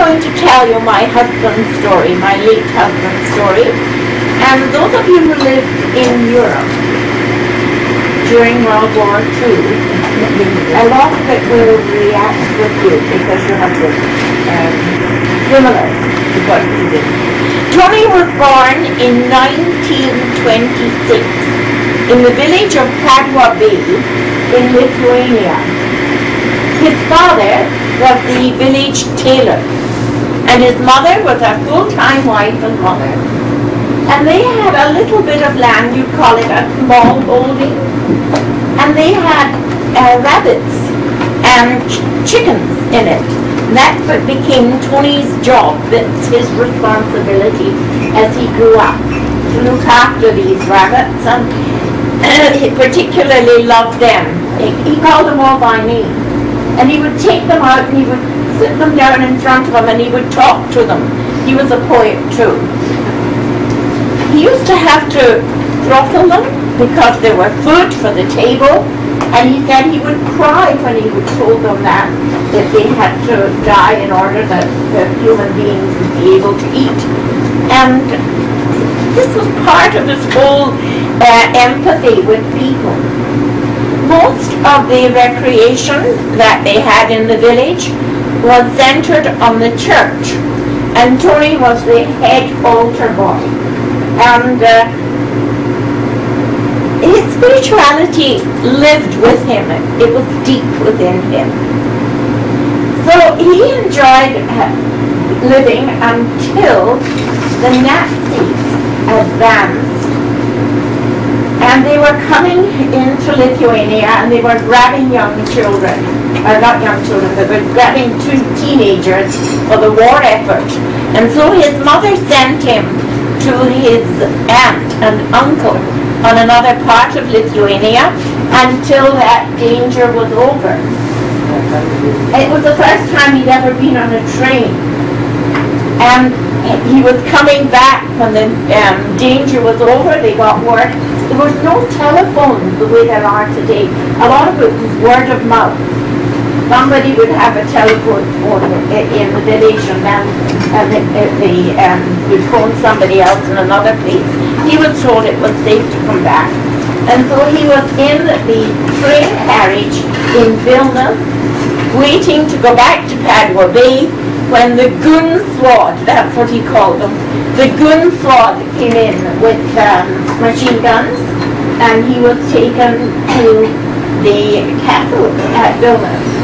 going to tell you my husband's story, my late husband's story. And those of you who lived in Europe during World War II, a lot of it will react with you because you have this similar to what he did. Tony was born in 1926 in the village of Padua Bay in Lithuania. His father was the village tailor, and his mother was a full-time wife and mother. And they had a little bit of land, you'd call it a small holding, and they had rabbits and chickens in it. And that's what became Tony's job. That's his responsibility as he grew up, to look after these rabbits, and he particularly loved them. He called them all by name. And he would take them out and he would sit them down in front of them and he would talk to them. He was a poet too. He used to have to throttle them because they were food for the table, and he said he would cry when he would told them that they had to die in order that the human beings would be able to eat. And this was part of his whole empathy with people. Most of the recreation that they had in the village was centered on the church, and Tony was the head altar boy. And his spirituality lived with him. It was deep within him. So he enjoyed living until the Nazis advanced. And they were coming into Lithuania and they were grabbing young children, or not young children, they were grabbing two teenagers for the war effort. And so his mother sent him to his aunt and uncle on another part of Lithuania until that danger was over. It was the first time he'd ever been on a train. And he was coming back when the danger was over. They got word. There was no telephone the way there are today. A lot of it was word of mouth. Somebody would have a telephone in the village, and then would phone somebody else in another place. He was told it was safe to come back. And so he was in the train carriage in Vilnius, waiting to go back to Padua Bay, when the Gun Squad, that's what he called them, the Gun Squad came in with machine guns, and he was taken to the castle at Vilnius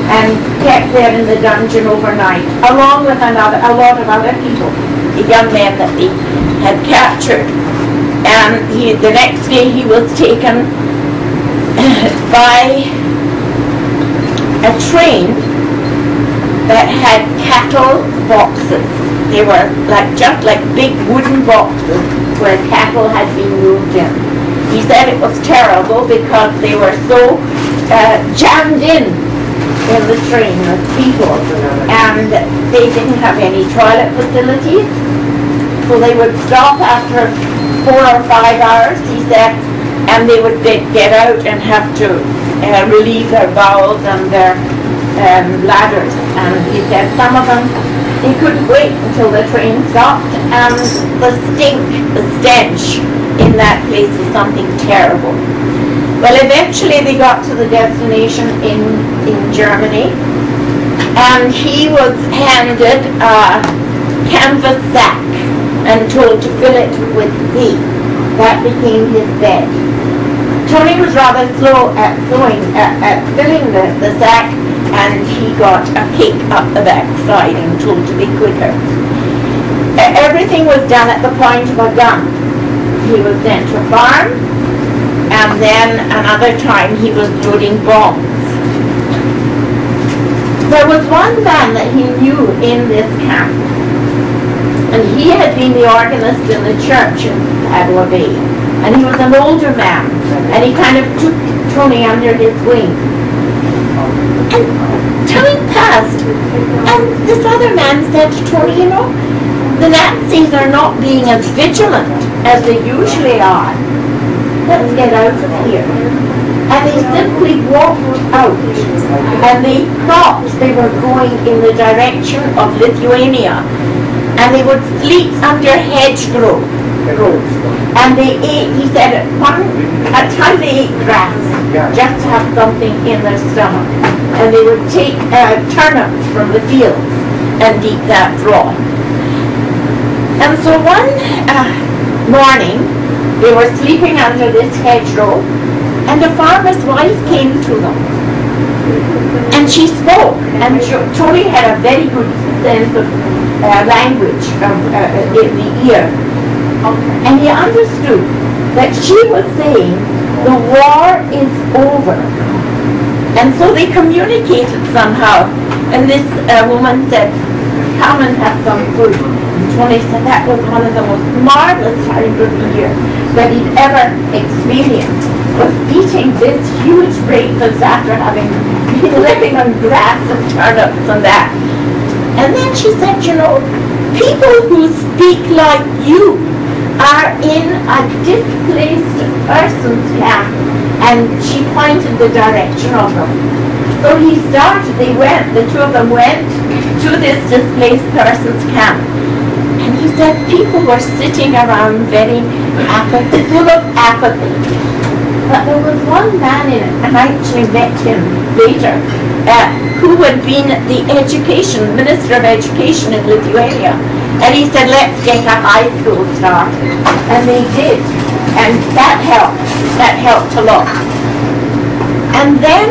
and kept there in the dungeon overnight, along with a lot of other people, the young men that they had captured. And the next day he was taken by a train that had cattle boxes. They were just like big wooden boxes where cattle had been moved in. He said it was terrible because they were so jammed in the train with people, and they didn't have any toilet facilities, so they would stop after 4 or 5 hours, he said, and they would get out and have to relieve their bowels and their bladders. And he said some of them, they couldn't wait until the train stopped, and the stink, the stench in that place was something terrible. Well, eventually they got to the destination in Germany, and he was handed a canvas sack and told to fill it with hay. That became his bed. Tony was rather slow at filling the sack, and he got a kick up the backside and told to be quicker. Everything was done at the point of a gun. He was sent to a farm, and then another time he was loading bombs. There was one man that he knew in this camp, and he had been the organist in the church in Padua Bay, and he was an older man, and he kind of took Tony under his wing. And time passed, and this other man said to Tony, you know, the Nazis are not being as vigilant as they usually are. Let's get out of here. and they simply walked out, and they thought they were going in the direction of Lithuania, and they would sleep under hedgerows, and they ate, he said, at times they ate grass, just to have something in their stomach, and they would take turnips from the fields and eat that raw. And so one morning, they were sleeping under this hedgerow, and a farmer's wife came to them. And she spoke, and Tony had a very good sense of language in the ear. And he understood that she was saying, the war is over. And so they communicated somehow. And this woman said, come and have some food. And Tony said that was one of the most marvelous times of the year that he'd ever experienced, was eating this huge breakfast after having been living on grass and turnips and that. And then she said, you know, people who speak like you are in a displaced persons camp. And she pointed the direction of them. So he started, the two of them went to this displaced persons camp. And he said people were sitting around very full of apathy. But there was one man in it, and I actually met him later, who had been the Minister of Education in Lithuania. And he said, let's get a high school started. And they did. And that helped a lot. And then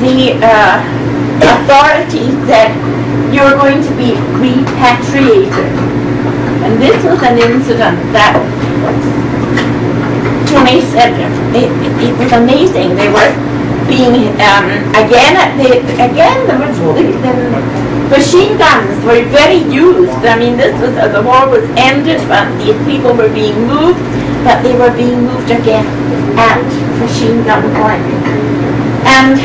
the authorities said, you're going to be repatriated. And this was an incident that Tony said it was amazing. They were being the machine guns were very used. I mean, this was the war was ended, but these people were being moved, but they were being moved again at machine gun point. And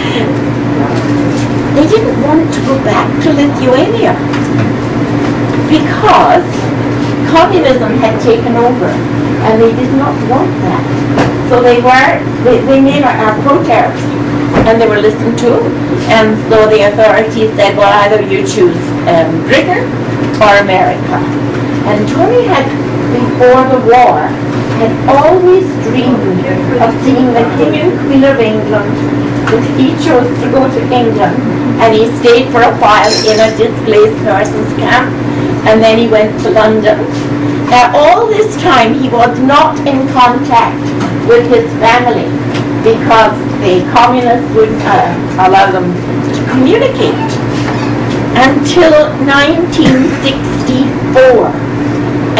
they didn't want to go back to Lithuania because communism had taken over, and they did not want that. So they made a protest, and they were listened to, and so the authorities said, well, either you choose Britain or America. And Tony had, before the war, had always dreamed of seeing the King and Queen of England, but he chose to go to England, and he stayed for a while in a displaced persons camp, and then he went to London. All this time he was not in contact with his family because the communists wouldn't allow them to communicate until 1964.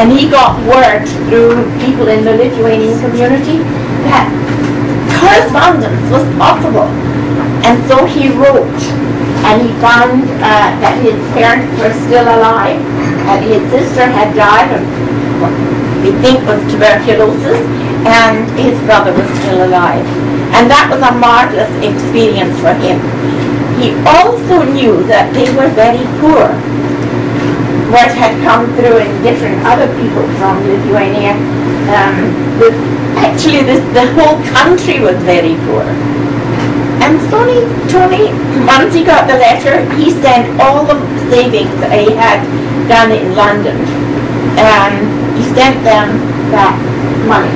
And he got word through people in the Lithuanian community that correspondence was possible. And so he wrote, and he found that his parents were still alive, and his sister had died of what we think was tuberculosis, and his brother was still alive. And that was a marvelous experience for him. He also knew that they were very poor. What had come through in different other people from Lithuania, actually the whole country was very poor. And Tony, once he got the letter, he sent all the savings that he had done in London, and he sent them that money.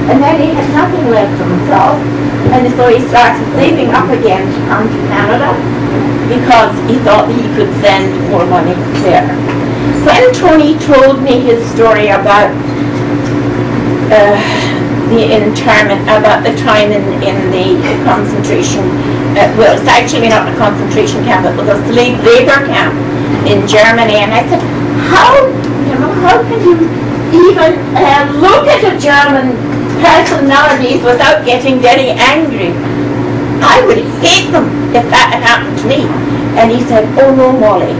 And then he had nothing left for himself, and so he started saving up again to come to Canada because he thought he could send more money there. When Tony told me his story about the internment, about the time in the concentration, well, it's actually not a concentration camp, it was a slave labor camp in Germany, and I said, how can you even look at a German person nowadays without getting very angry? I would hate them if that had happened to me. And he said, oh no, Molly,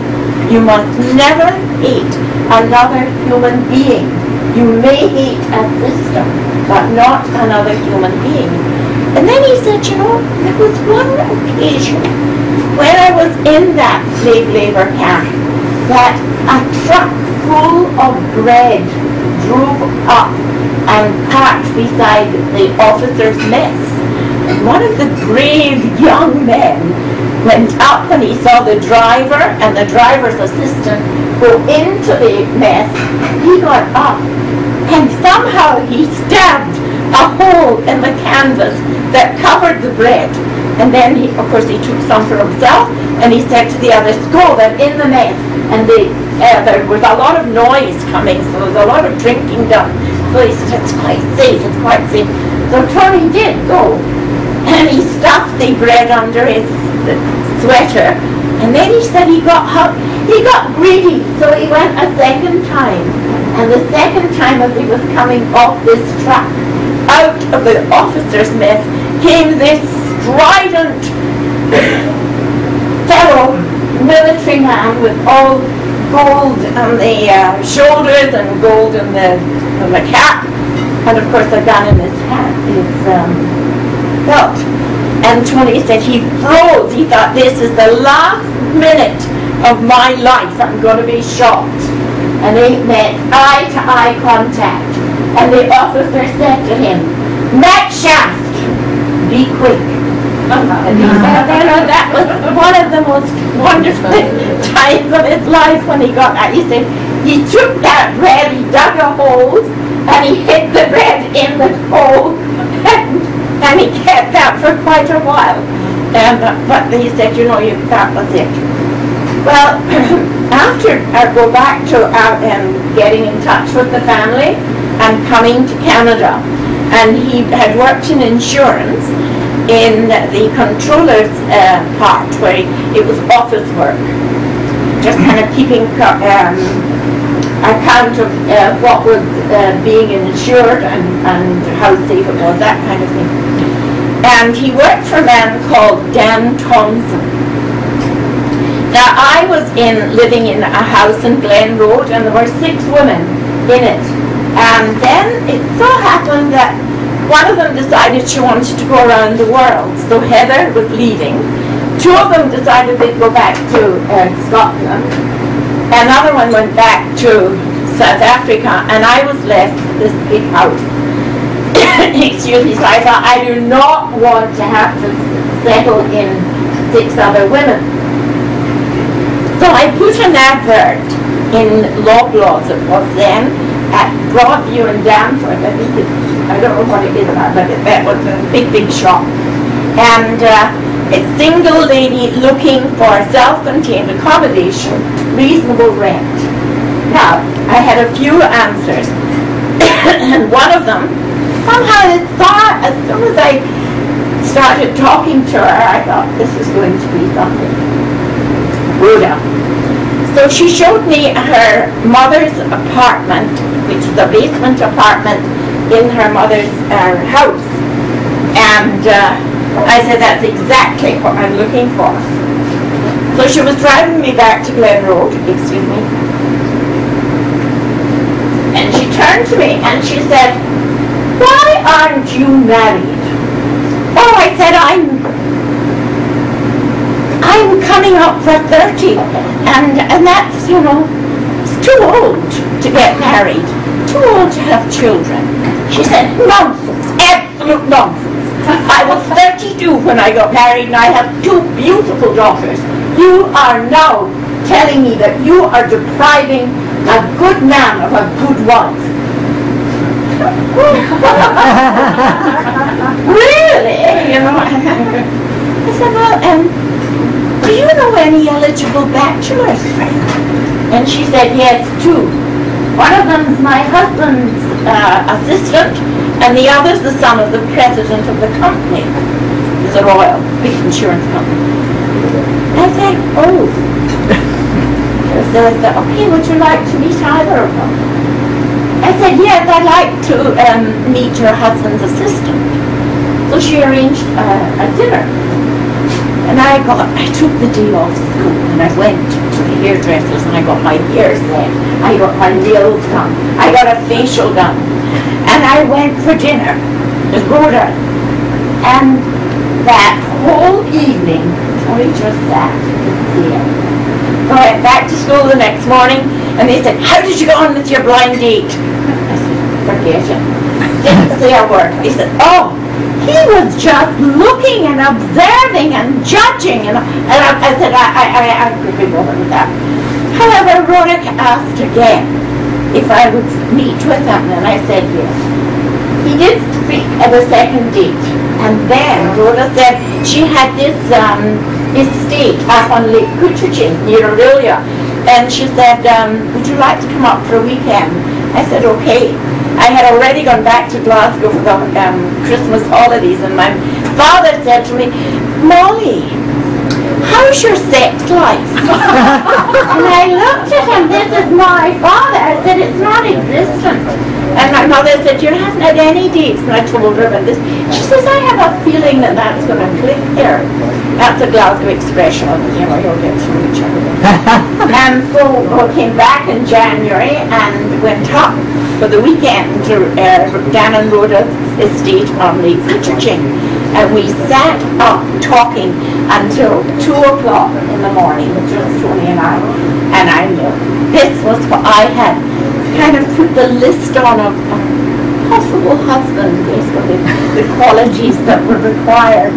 you must never hate another human being. You may hate a system, but not another human being. And then he said, there was one occasion when I was in that slave labor camp that a truck full of bread drove up and parked beside the officers' mess. one of the brave young men went up when he saw the driver and the driver's assistant go into the mess. He got up and somehow he stabbed a hole in the canvas that covered the bread. And then, of course, he took some for himself, and he said to the others, go, they're in the mess. And there was a lot of noise coming, so there was a lot of drinking done. So he said, it's quite safe, it's quite safe. So Tony did go, and he stuffed the bread under his sweater, and then he said he got greedy, so he went a second time. And the second time as he was coming off this truck, out of the officer's mess came this strident fellow, military man with all gold on the shoulders and gold on the cap, and of course a gun in his hand, his belt. And Tony said he froze. He thought, this is the last minute of my life. I'm going to be shot. And they met eye-to-eye contact. And the officer said to him, Matt Shaft, be quick. And he said, that was one of the most wonderful times of his life when he got that. He said, he took that bread, he dug a hole, and he hid the bread in the hole, and he kept that for quite a while. But he said, that was it. Well, after I go back to getting in touch with the family and coming to Canada, and he had worked in insurance in the controller's part, where it was office work, just kind of keeping account of what was being insured and how safe it was, that kind of thing. And he worked for a man called Dan Thompson. Now, I was living in a house in Glen Road, and there were 6 women in it. And then it so happened that one of them decided she wanted to go around the world. So Heather was leaving. 2 of them decided they'd go back to Scotland. Another one went back to South Africa, and I was left with this big house. Excuse me, so I thought, I do not want to have to settle in 6 other women. So I put an advert in Loblaws, it was then, at Broadview in Danforth. I don't know what it is about, but that was a big shop. And it's single lady looking for self-contained accommodation, reasonable rent. Now, I had a few answers, and one of them, somehow it thought, as soon as I started talking to her, I thought this is going to be something. Rhoda. So she showed me her mother's apartment, which is a basement apartment in her mother's house. And I said, that's exactly what I'm looking for. So she was driving me back to Glen Road, excuse me. And she turned to me and she said, why aren't you married? Oh, I said, I'm coming up for 30, and that's, it's too old to get married, too old to have children. She said, nonsense, absolute nonsense. I was 32 when I got married, and I have 2 beautiful daughters. You are now telling me that you are depriving a good man of a good wife. Really? I said, well, do you know any eligible bachelors? And she said, yes, 2. One of them is my husband's assistant, and the other is the son of the president of the company. It's a Royal, big insurance company. I said, oh. So I said, okay, would you like to meet either of them? I said, yes, I'd like to meet your husband's assistant. So she arranged a dinner. And I took the day off school, and I went to the hairdressers, and I got my hair set, I got my nails done, I got a facial done, and I went for dinner with Rhoda. And that whole evening, we just sat there. So I went back to school the next morning, and they said, how did you go on with your blind date? I said, forget it. Didn't say a word. He said, oh, he was just looking and observing and judging, and I said, I could be bothered with that. However, Rhoda asked again if I would meet with him, and I said yes. He did speak at a second date, and then Rhoda said she had this estate up on Lake Couchiching near Aurelia, and she said, would you like to come up for a weekend? I said, okay. I had already gone back to Glasgow for the Christmas holidays, and my father said to me, Molly, how's your sex life? And I looked at him, this is my father. I said, it's not existent. And my mother said, you haven't had any dates. And I told her about this. She says, I have a feeling that that's going to click here. That's a Glasgow expression of, you know, you'll get through each other. And so we came back in January and went up for the weekend to Dan and Rhoda's estate on Lake Couchiching. And we sat up talking until 2 o'clock in the morning, just Tony and I knew this was what I had kind of put the list on of possible husband, basically, the qualities that were required.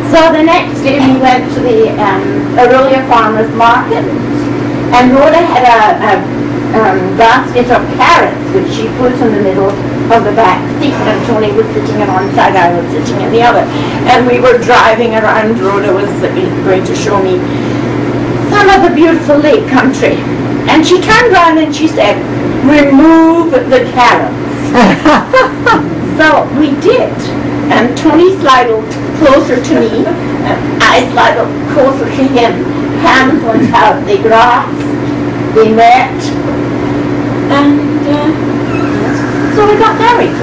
So the next day we went to the Aurelia Farmers Market, and Rhoda had a basket of carrots which she put in the middle of the back seat, and Tony was sitting on one side, I was sitting on the other, and we were driving around. Rhoda was going to show me some of the beautiful lake country, and she turned around and she said, remove the carrots. So we did, and Tony slided closer to me, and I slided closer to him. Hands went out, they grasped, they met, and so we got married.